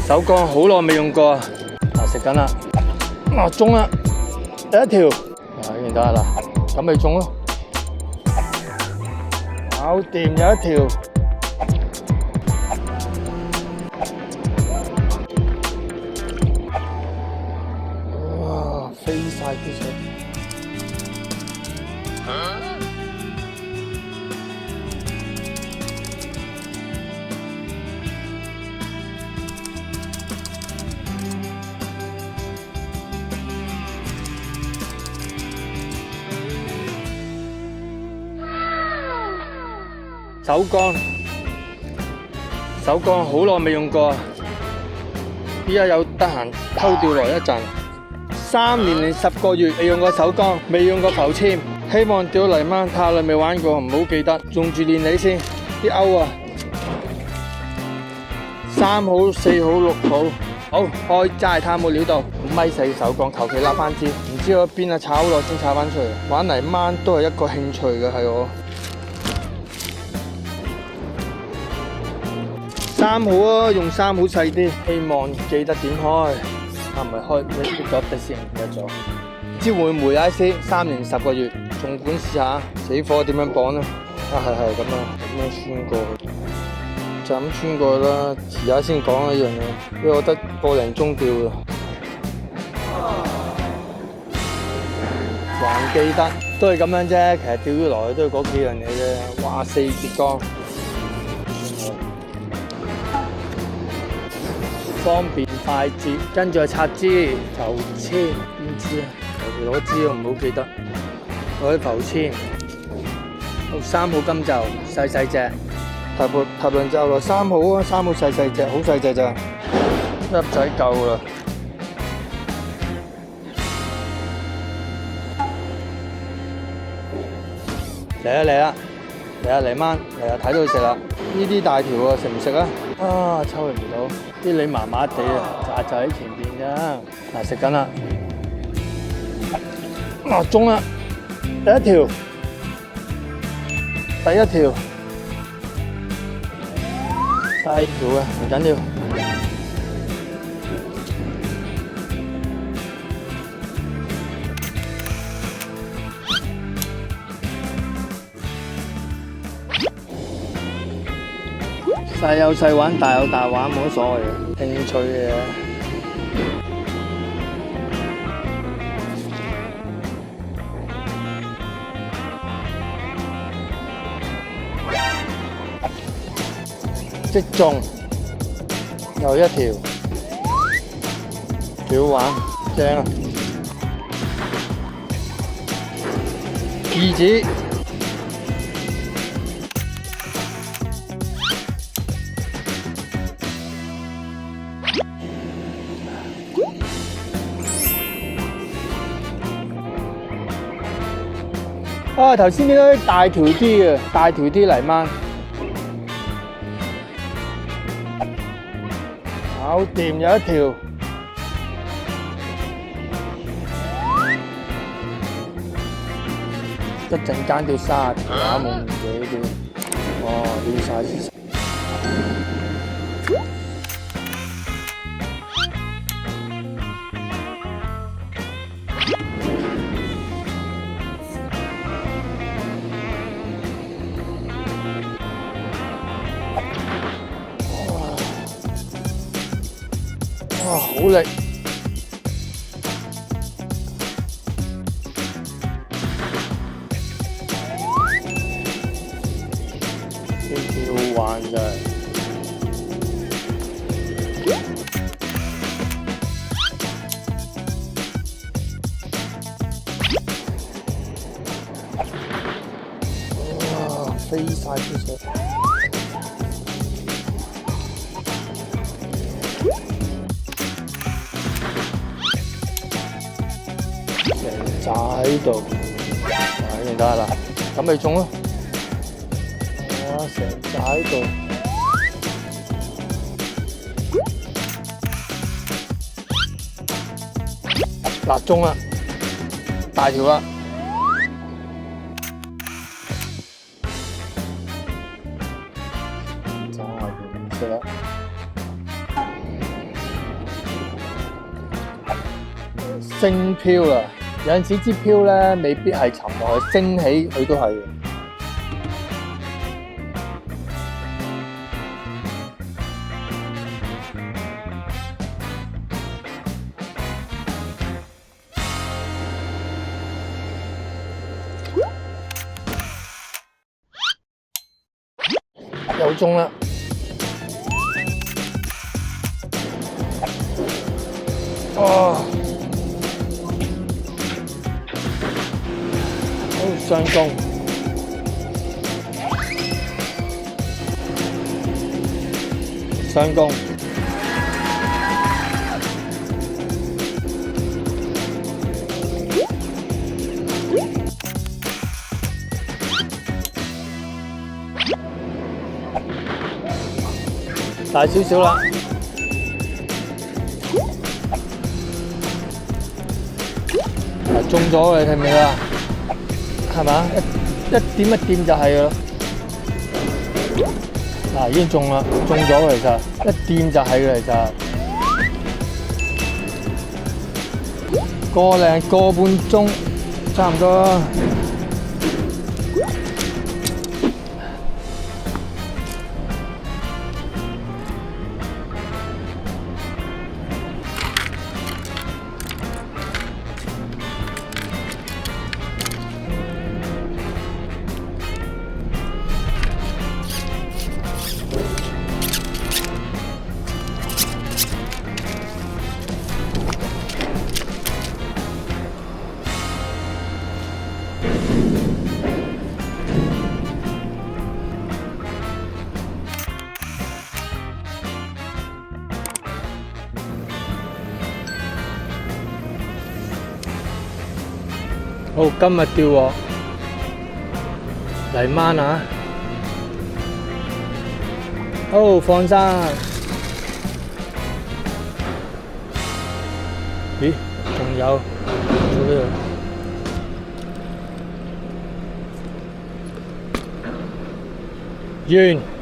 手竿好耐未用過啊！嗱，食緊啦，中啦，第一條，見到啦，咁咪中咯，搞掂有一條，哇，飛晒啲水。手竿好耐未用過啊！依家有得閒偷釣來一陣。3年零10個月未用過手竿，未用過浮籤，希望釣泥鯭太耐未玩過，唔好記得用住練你先。啲鈎啊，3號、4號、6號，好開齋探冇料到，1.4米手竿求其揦翻支，唔知喺邊啊炒耐先炒翻出嚟。玩泥鯭都係一個興趣嘅，係我。3號啊，用3號細啲，希望記得點開。唔係開呢咗筆先，唔記得咗。唔知會唔會啊？3年10個月，仲管試下死火點樣綁咧？係咁啊，咁樣穿過去，就咁穿過去啦。遲下先講一樣嘢，因為我得個零鐘釣啊。還記得都係咁樣啫，其實釣魚來都係嗰幾樣嘢啫。哇，4節竿。方便快捷，跟住拆枝浮籤，邊支啊？求其攞支我唔好記得，攞啲浮籤。3號金袖，細細隻，頭輪就來3號啊，3號細細隻，好細隻咋，粒仔夠啦。嚟啊泥鯭，睇到佢食啦。呢啲大條啊，食唔食啊？抽佢唔到，啲你麻麻地啊，就喺前邊咋。嗱，食緊啦，中啦，第一條，細條啊，唔緊要。細有細玩，大有大玩，冇乜所謂嘅，興趣嘅。即中，又一條，幾好玩，正啊！2指。頭先見到啲大條啲嘅，大條啲泥鯭，搞掂有一條，一陣間釣30條啊，冇唔記得釣晒。哇，好力！幾好玩真係。哇，飛晒啲水。就喺度，見得啦，咁咪中咯。哇，成隻喺度，嗱中啦，大條啦。真係唔識啦。升漂啦。有陣時支漂咧未必係沉落去，升起佢都係嘅。又中啦！哦，好上攻，上攻，大少少啦。中咗你睇唔睇啊？係嘛？一點一點就係㗎啦。嗱，已經中啦，中咗其實一掂就係嘅其實。個半鐘差唔多啦。好，今日釣獲泥鯭啊！好，放生。咦，仲有做呢度？完。